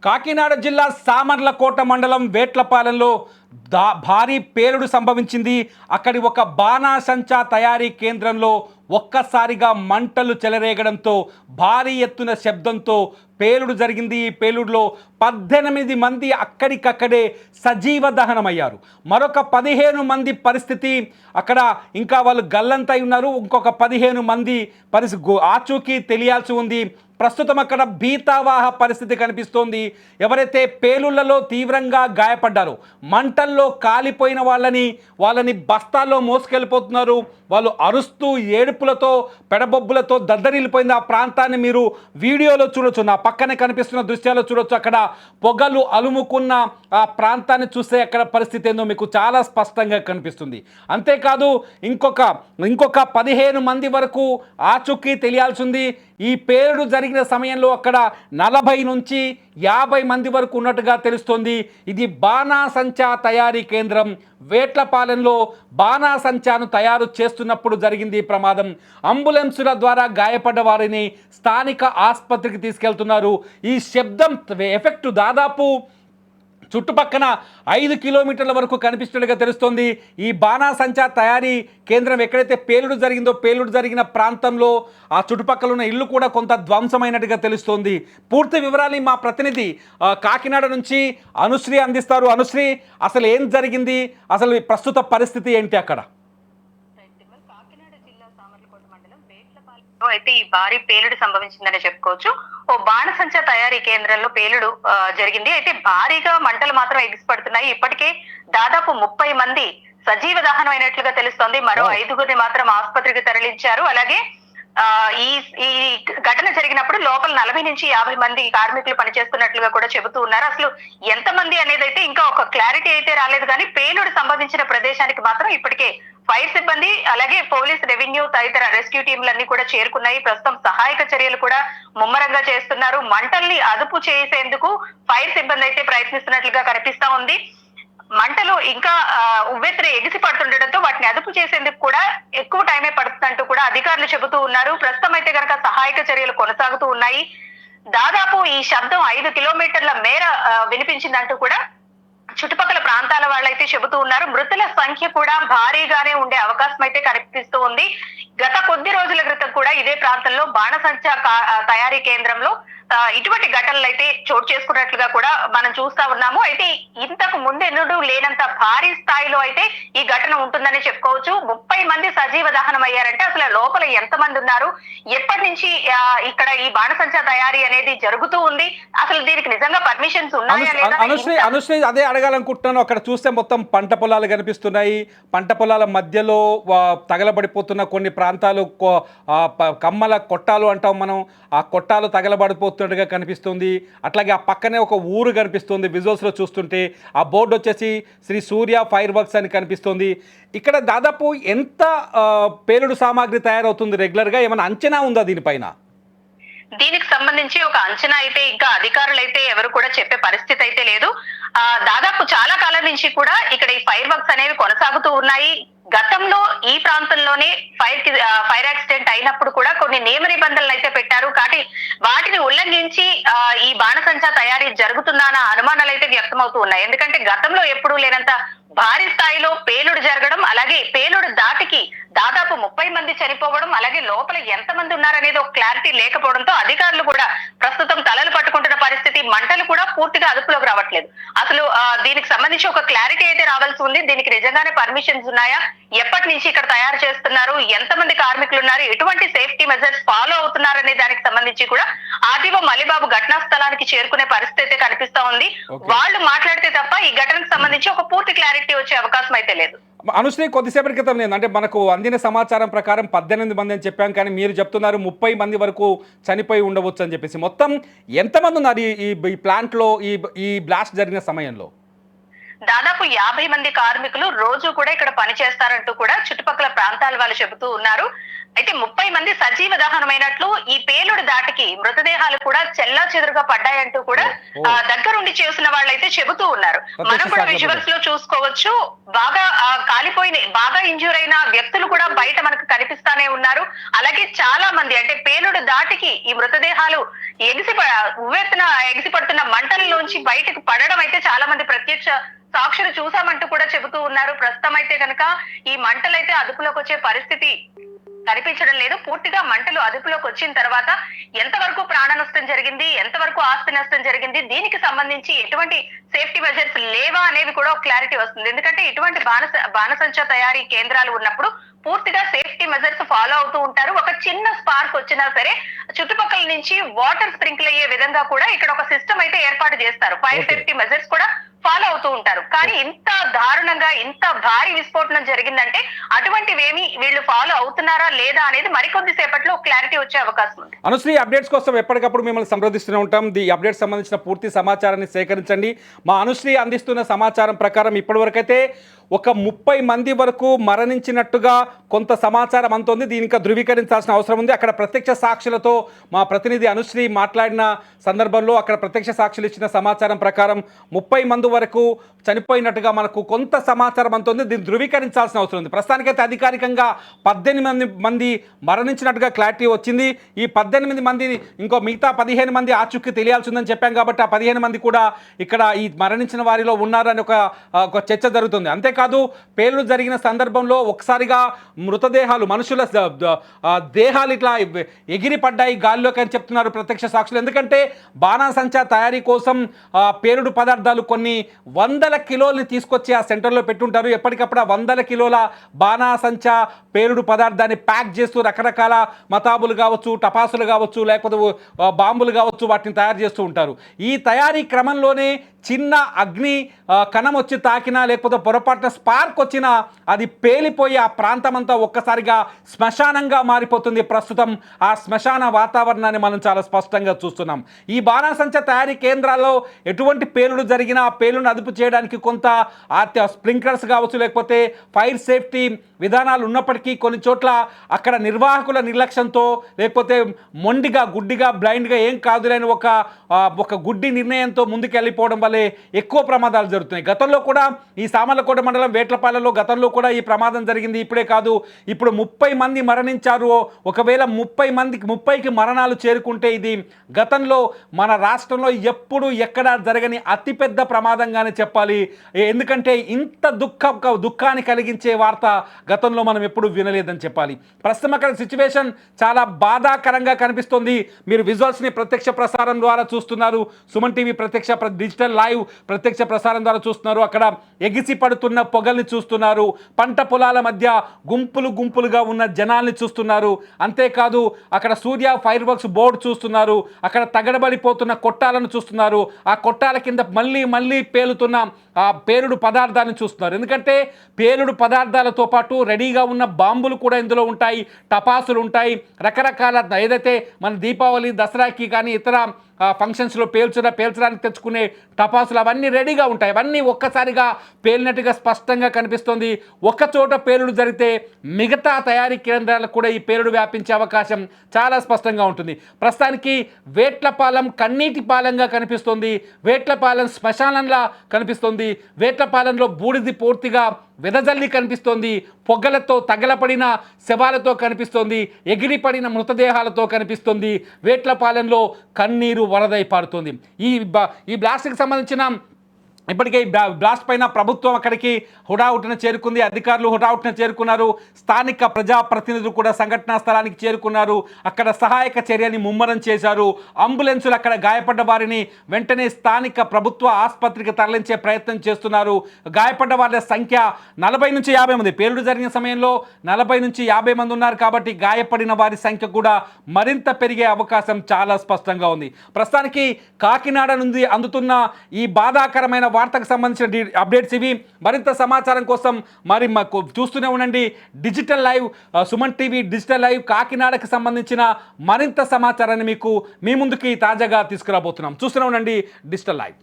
కాకినాడ జిల్లా సామర్లకోట మండలం వేట్లపాలెంలో భారీ పేలుడు సంభవించింది. అక్కడి ఒక బాణాసంచా తయారీ కేంద్రంలో ఒక్కసారిగా మంటలు చెలరేగడంతో భారీ ఎత్తున శబ్దంతో పేలుడు జరిగింది. ఈ పేలుడులో 18 మంది అక్కడికక్కడే సజీవ దహనమయ్యారు. మరొక 15 మంది పరిస్థితి అక్కడ ఇంకా వాళ్ళు గల్లంతై ఉన్నారు. ఇంకొక 15 మంది ఆచూకీ తెలియాల్సి ఉంది. ప్రస్తుతం అక్కడ భీతావాహ పరిస్థితి కనిపిస్తోంది. ఎవరైతే పేలుళ్లలో తీవ్రంగా గాయపడ్డారో, మంటల్లో కాలిపోయిన వాళ్ళని బస్తాల్లో మోసుకెళ్ళిపోతున్నారు. వాళ్ళు అరుస్తూ ఏడుపులతో పెడబొబ్బులతో దద్దరిల్లిపోయింది ఆ ప్రాంతాన్ని మీరు వీడియోలో చూడొచ్చు. నా పక్కనే కనిపిస్తున్న దృశ్యాల్లో చూడొచ్చు. అక్కడ పొగలు అలుముకున్న ఆ ప్రాంతాన్ని చూస్తే అక్కడ పరిస్థితి ఏందో మీకు చాలా స్పష్టంగా కనిపిస్తుంది. అంతేకాదు ఇంకొక 15 మంది వరకు ఆచూకీ తెలియాల్సి ఉంది. ఈ పేలుడు జరిగిన సమయంలో అక్కడ 40 నుంచి 50 మంది వరకు ఉన్నట్టుగా తెలుస్తోంది. ఇది బాణాసంచా తయారీ కేంద్రం. వేట్లపాలెంలో బాణాసంచాను తయారు చేస్తున్నప్పుడు జరిగింది ఈ ప్రమాదం. అంబులెన్సుల ద్వారా గాయపడ్డ వారిని స్థానిక ఆసుపత్రికి తీసుకెళ్తున్నారు. ఈ శబ్దం ఎఫెక్ట్ దాదాపు చుట్టుపక్కన 5 కిలోమీటర్ల వరకు కనిపిస్తున్నట్టుగా తెలుస్తోంది. ఈ బాణాసంచా తయారీ కేంద్రం ఎక్కడైతే పేలుడు జరిగిన ప్రాంతంలో ఆ చుట్టుపక్కల ఉన్న ఇల్లు కూడా కొంత ధ్వంసమైనట్టుగా తెలుస్తోంది. పూర్తి వివరాలు మా ప్రతినిధి కాకినాడ నుంచి అనుశ్రీ అందిస్తారు. అనుశ్రీ, అసలు ఏం జరిగింది, అసలు ప్రస్తుత పరిస్థితి ఏంటి అక్కడ? అయితే ఈ భారీ పేలుడు సంభవించిందని చెప్పుకోవచ్చు. ఓ బాణసంచా తయారీ కేంద్రంలో పేలుడు జరిగింది. అయితే భారీగా మంటలు మాత్రం ఎగిసిపడుతున్నాయి. ఇప్పటికే దాదాపు 30 మంది సజీవ దహనం అయినట్లుగా తెలుస్తోంది. మరో 5గురిని మాత్రం ఆసుపత్రికి తరలించారు. అలాగే ఈ ఈ ఘటన జరిగినప్పుడు లోపల 40 నుంచి 50 మంది కార్మికులు పనిచేస్తున్నట్లుగా కూడా చెబుతూ ఉన్నారు. అసలు ఎంతమంది అనేది అయితే ఇంకా ఒక క్లారిటీ అయితే రాలేదు. కానీ పేలుడు సంభవించిన ప్రదేశానికి మాత్రం ఇప్పటికే ఫైర్ సిబ్బంది, అలాగే పోలీస్, రెవెన్యూ తదితర రెస్క్యూ టీంలన్నీ కూడా చేరుకున్నాయి. ప్రస్తుతం సహాయక చర్యలు కూడా ముమ్మరంగా చేస్తున్నారు. మంటల్ని అదుపు చేసేందుకు ఫైర్ సిబ్బంది అయితే ప్రయత్నిస్తున్నట్లుగా కనిపిస్తా ఉంది. మంటలు ఇంకా ఉవ్వెత్తున ఎగిసి పడుతుండటంతో వాటిని అదుపు చేసేందుకు కూడా ఎక్కువ టైమే పడుతుందంటూ కూడా అధికారులు చెబుతూ ఉన్నారు. ప్రస్తుతం అయితే కనుక సహాయక చర్యలు కొనసాగుతూ ఉన్నాయి. దాదాపు ఈ శబ్దం 5 కిలోమీటర్ల మేర వినిపించిందంటూ కూడా చుట్టుపక్కల ప్రాంతాల వాళ్ళైతే చెబుతూ ఉన్నారు. మృతుల సంఖ్య కూడా భారీగానే ఉండే అవకాశం అయితే కనిపిస్తూ ఉంది. గత కొద్ది రోజుల క్రితం కూడా ఇదే ప్రాంతంలో బాణసంచా తయారీ కేంద్రంలో ఇటువంటి ఘటనలు అయితే చోటు చేసుకున్నట్లుగా కూడా మనం చూస్తా ఉన్నాము. అయితే ఇంతకు ముందెన్నడూ లేనంత భారీ స్థాయిలో అయితే ఈ ఘటన ఉంటుందని చెప్పుకోవచ్చు. 30 మంది సజీవ దహనం అయ్యారంటే అసలు లోపల ఎంత మంది ఉన్నారు, ఎప్పటి నుంచి ఇక్కడ ఈ బాణసంచా తయారీ అనేది జరుగుతూ ఉంది, అసలు దీనికి నిజంగా పర్మిషన్స్ ఉన్నాయా లేదా? అనుశ్రీ, అదే అడగాలనుకుంటున్నాను. అక్కడ చూస్తే మొత్తం పంట పొలాలు కనిపిస్తున్నాయి. పంట పొలాల మధ్యలో తగలబడిపోతున్న కొన్ని ప్రాంతాలు కమ్మల కొట్టాలు అంటాం మనం, ఆ కొట్టాలు తగలబడిపోతున్నట్టుగా కనిపిస్తుంది. అట్లాగే ఆ పక్కనే ఒక ఊరు కనిపిస్తుంది విజువల్స్లో చూస్తుంటే. ఆ బోర్డు వచ్చేసి శ్రీ సూర్య ఫైర్ వర్క్స్ అని కనిపిస్తుంది. ఇక్కడ దాదాపు ఎంత పేలుడు సామాగ్రి తయారవుతుంది రెగ్యులర్గా, ఏమైనా అంచనా ఉందా దీనిపైన? దీనికి సంబంధించి ఒక అంచనా అయితే ఇంకా అధికారులు అయితే ఎవరు కూడా చెప్పే పరిస్థితి అయితే లేదు. దాదాపు చాలా కాలం నుంచి కూడా ఇక్కడ ఈ ఫైర్ వర్క్స్ అనేవి కొనసాగుతూ ఉన్నాయి. గతంలో ఈ ప్రాంతంలోనే ఫైర్ యాక్సిడెంట్ అయినప్పుడు కూడా కొన్ని నియమ నిబంధనలు అయితే పెట్టారు. కానీ వాటిని ఉల్లంఘించి ఈ బాణసంచా తయారీ జరుగుతుందన్న అనుమానాలు అయితే వ్యక్తమవుతూ ఉన్నాయి. ఎందుకంటే గతంలో ఎప్పుడూ లేనంత భారీ స్థాయిలో పేలుడు జరగడం, అలాగే పేలుడు దాటికి దాదాపు 30 మంది చనిపోవడం, అలాగే లోపల ఎంత మంది ఉన్నారనేది ఒక క్లారిటీ లేకపోవడంతో అధికారులు కూడా ప్రస్తుతం తలలు పట్టుకుంటున్న పరిస్థితి. మంటలు కూడా పూర్తిగా అదుపులోకి రావట్లేదు. అసలు దీనికి సంబంధించి ఒక క్లారిటీ అయితే రావాల్సి ఉంది. దీనికి నిజంగానే పర్మిషన్స్ ఉన్నాయా, ఎప్పటి నుంచి ఇక్కడ తయారు చేస్తున్నారు, ఎంతమంది కార్మికులు ఉన్నారు, ఎటువంటి సేఫ్టీ మెజర్స్ ఫాలో అవుతున్నారు అనే దానికి సంబంధించి కూడా ఆర్టీఓ మల్లిబాబు ఘటనా స్థలానికి చేరుకునే పరిస్థితి అయితే కనిపిస్తా ఉంది. వాళ్ళు మాట్లాడితే తప్ప ఈ ఘటనకు సంబంధించి ఒక పూర్తి క్లారిటీ వచ్చే అవకాశం అయితే లేదు. అనుశ్రీ, కొద్దిసేపటి క్రితం అంటే మనకు అందిన సమాచారం ప్రకారం 18 మంది అని చెప్పాం, కానీ మీరు చెప్తున్నారు 30 మంది వరకు చనిపోయి ఉండవచ్చు అని చెప్పేసి. మొత్తం ఎంతమంది ఉన్నారు ఈ ప్లాంట్లో ఈ బ్లాస్ట్ జరిగిన సమయంలో? దాదాపు 50 మంది కార్మికులు రోజు కూడా ఇక్కడ పనిచేస్తారంటూ కూడా చుట్టుపక్కల ప్రాంతాల వాళ్ళు చెబుతూ ఉన్నారు. అయితే 30 మంది సజీవ దహనమైనట్లు, ఈ పేలుడు దాటికి మృతదేహాలు కూడా చెల్లా చెదురుగా పడ్డాయంటూ కూడా దగ్గరుండి చేసిన వాళ్ళైతే చెబుతూ ఉన్నారు. మనం కూడా విజువల్స్ లో చూసుకోవచ్చు. బాగా కాలిపోయిన, బాగా ఇంజ్యూర్ అయిన వ్యక్తులు కూడా బయట మనకు కనిపిస్తానే ఉన్నారు. అలాగే చాలా మంది, అంటే పేలుడు దాటికి ఈ మృతదేహాలు ఉవ్వెత్తున ఎగిసిపడుతున్న మంటలలోంచి బయటకు పడడం అయితే చాలా మంది ప్రత్యక్ష సాక్షులు చూసామంటూ కూడా చెబుతూ ఉన్నారు. ప్రస్తుతం అయితే కనుక ఈ మంటలైతే అదుపులోకి వచ్చే పరిస్థితి కనిపించడం లేదు. పూర్తిగా మంటలు అదుపులోకి వచ్చిన తర్వాత ఎంతవరకు ప్రాణ నష్టం జరిగింది, ఎంతవరకు ఆస్తి నష్టం జరిగింది, దీనికి సంబంధించి ఎటువంటి సేఫ్టీ మెజర్స్ లేవా అనేవి కూడా ఒక క్లారిటీ వస్తుంది. ఎందుకంటే ఇటువంటి బాణసంచా తయారీ కేంద్రాలు ఉన్నప్పుడు పూర్తిగా సేఫ్టీ మెజర్స్ ఫాలో అవుతూ ఉంటారు. ఒక చిన్న స్పార్క్ వచ్చినా సరే చుట్టుపక్కల నుంచి వాటర్ స్ప్రింకిల్ అయ్యే విధంగా కూడా ఇక్కడ ఒక సిస్టమ్ అయితే ఏర్పాటు చేస్తారు. ఫైర్ సేఫ్టీ మెజర్స్ కూడా ఫాలో అవుతూ ఉంటారు. కానీ ఇంత దారుణంగా, ఇంత భారీ విస్ఫోటనం జరిగిందంటే అటువంటివేమి వీళ్ళు ఫాలో అవుతున్నారా లేదా అనేది మరికొద్ది సేపట్లో క్లారిటీ వచ్చే అవకాశం ఉంది. అనుశ్రీ, అప్డేట్స్ కోసం ఎప్పటికప్పుడు మిమ్మల్ని సంప్రదిస్తూనే ఉంటాం. ఈ అప్డేట్స్ సంబంధించిన పూర్తి సమాచారాన్ని సేకరించండి. మా అనుశ్రీ అందిస్తున్న సమాచారం ప్రకారం ఇప్పటివరకైతే ఒక 30 మంది వరకు మరణించినట్టుగా కొంత సమాచారం అంతోంది. దీనికి ధృవీకరించాల్సిన అవసరం ఉంది. అక్కడ ప్రత్యక్ష సాక్షులతో మా ప్రతినిధి అనుశ్రీ మాట్లాడిన సందర్భంలో అక్కడ ప్రత్యక్ష సాక్షులు ఇచ్చిన సమాచారం ప్రకారం 30 మంది వరకు చనిపోయినట్టుగా మనకు కొంత సమాచారం అంతోంది. దీన్ని ధృవీకరించాల్సిన అవసరం ఉంది. ప్రస్తుతానికైతే అధికారికంగా 18 మంది మరణించినట్టుగా క్లారిటీ వచ్చింది. ఈ 18 మంది ఇంకో మిగతా 15 మంది ఆచూకీ తెలియాల్సి ఉందని చెప్పాం కాబట్టి ఆ 15 మంది కూడా ఇక్కడ ఈ మరణించిన వారిలో ఉన్నారని ఒక చర్చ జరుగుతుంది. అంతేకాదు పేలుడు జరిగిన సందర్భంలో ఒకసారిగా మృతదేహాలు, మనుషుల దేహాలు ఇట్లా ఎగిరి పడ్డాయి గాల్లోకి అని చెప్తున్నారు ప్రత్యక్ష సాక్షులు. ఎందుకంటే బాణాసంచా తయారీ కోసం పేలుడు పదార్థాలు కొన్ని వందల కిలోల్ని తీసుకొచ్చి ఆ సెంటర్లో పెట్టుంటారు. ఎప్పటికప్పుడు ఆ వందల కిలోల బాణాసంచా పేలుడు పదార్థాన్ని ప్యాక్ చేస్తూ రకరకాల మతాబులు కావచ్చు, టపాసులు కావచ్చు, లేకపోతే బాంబులు కావచ్చు, వాటిని తయారు చేస్తూ ఉంటారు. ఈ తయారీ క్రమంలోనే చిన్న అగ్ని కణం వచ్చి తాకినా, లేకపోతే పొరపాటున స్పార్క్ వచ్చినా అది పేలిపోయి ఆ ప్రాంతం అంతా ఒక్కసారిగా శ్మశానంగా మారిపోతుంది. ప్రస్తుతం ఆ శ్మశాన వాతావరణాన్ని మనం చాలా స్పష్టంగా చూస్తున్నాం. ఈ బాణాసంచా తయారీ కేంద్రాల్లో ఎటువంటి పేలుడు జరిగినా ఆ పేలుడును అదుపు చేయడానికి కొంత స్ప్రింక్లర్స్ కావచ్చు, లేకపోతే ఫైర్ సేఫ్టీ విధానాలు ఉన్నప్పటికీ కొన్ని చోట్ల అక్కడ నిర్వాహకుల నిర్లక్ష్యంతో, లేకపోతే మొండిగా, గుడ్డిగా, బ్లైండ్గా ఏం కాదులేని ఒక గుడ్డి నిర్ణయంతో ముందుకు వెళ్ళిపోవడం వల్లే ఎక్కువ ప్రమాదాలు జరుగుతున్నాయి. గతంలో కూడా ఈ సామర్లకోట మండలం వేట్లపాలెంలో గతంలో కూడా ఈ ప్రమాదం జరిగింది. ఇప్పుడే కాదు, ఇప్పుడు 30 మంది మరణించారు. ఒకవేళ 30కి మరణాలు చేరుకుంటే ఇది గతంలో మన రాష్ట్రంలో ఎప్పుడు ఎక్కడా జరగని అతిపెద్ద ప్రమాదంగానే చెప్పాలి. ఎందుకంటే ఇంత దుఃఖాన్ని కలిగించే వార్త గతంలో మనం ఎప్పుడు వినలేదని చెప్పాలి. ప్రస్తుతం అక్కడ సిచ్యువేషన్ చాలా బాధాకరంగా కనిపిస్తుంది. మీరు విజువల్స్ని ప్రత్యక్ష ప్రసారం ద్వారా చూస్తున్నారు. సుమన్ టీవీ ప్రత్యక్ష డిజిటల్ లైవ్ ప్రత్యక్ష ప్రసారం ద్వారా చూస్తున్నారు. అక్కడ ఎగిసి పడుతున్న పొగల్ని చూస్తున్నారు. పంట పొలాల మధ్య గుంపులుగా ఉన్న జనాల్ని చూస్తున్నారు. అంతేకాదు అక్కడ సూర్య ఫైర్ వర్క్స్ బోర్డు చూస్తున్నారు. అక్కడ తగడబడిపోతున్న కొట్టాలను చూస్తున్నారు. ఆ కొట్టాల కింద మళ్ళీ పేలుతున్న ఆ పేలుడు పదార్థాలను చూస్తున్నారు. ఎందుకంటే పేలుడు పదార్థాలతో పాటు రెడీగా ఉన్న బాంబులు కూడా ఇందులో ఉంటాయి, టపాసులు ఉంటాయి, రకరకాల ఏదైతే మన దీపావళి, దసరాకి కానీ ఇతర ఫంక్షన్స్లో పేల్చడానికి తెచ్చుకునే టపాసులు అవన్నీ రెడీగా ఉంటాయి. అవన్నీ ఒక్కసారిగా పేలినట్టుగా స్పష్టంగా కనిపిస్తుంది. ఒక్క చోట పేలుడు జరిగితే మిగతా తయారీ కేంద్రాలకు కూడా ఈ పేలుడు వ్యాపించే అవకాశం చాలా స్పష్టంగా ఉంటుంది. ప్రస్తుతానికి వేట్లపాలెం కన్నీటి పాలెంగా కనిపిస్తుంది. వేట్లపాలెం శ్మశానంలా కనిపిస్తుంది. వేట్లపాలెంలో బూడిది పూర్తిగా వెదజల్లి కనిపిస్తోంది. పొగలతో తగలపడిన శవాలతో కనిపిస్తోంది. ఎగిరిపడిన మృతదేహాలతో కనిపిస్తుంది. వేట్లపాలెంలో కన్నీరు వరదై పారుతుంది. ఈ బ్లాస్ట్కి సంబంధించిన ఇప్పటికే బ్లాస్ట్ పైన ప్రభుత్వం అక్కడికి హుటాహుటిన చేరుకుంది. అధికారులు హుటాహుటిన చేరుకున్నారు. స్థానిక ప్రజాప్రతినిధులు కూడా సంఘటనా స్థలానికి చేరుకున్నారు. అక్కడ సహాయక చర్యని ముమ్మరం చేశారు. అంబులెన్సులు అక్కడ గాయపడ్డ వారిని వెంటనే స్థానిక ప్రభుత్వ ఆసుపత్రికి తరలించే ప్రయత్నం చేస్తున్నారు. గాయపడ్డ వారి సంఖ్య 40 నుంచి 50 మంది. పేలుడు జరిగిన సమయంలో 40 నుంచి 50 మంది ఉన్నారు. కాబట్టి గాయపడిన వారి సంఖ్య కూడా మరింత పెరిగే అవకాశం చాలా స్పష్టంగా ఉంది. ప్రస్తుతానికి కాకినాడ నుండి అందుతున్న ఈ బాధాకరమైన వార్తకు సంబంధించిన అప్డేట్స్ ఇవి. మరింత సమాచారం కోసం మరి మాకు చూస్తూనే ఉండండి digital live, Suman TV digital live. కాకినాడకు సంబంధించిన మరింత సమాచారాన్ని మీ ముందుకి తాజాగా తీసుకురాబోతున్నాం. చూస్తూనే ఉండండి డిజిటల్ లైవ్.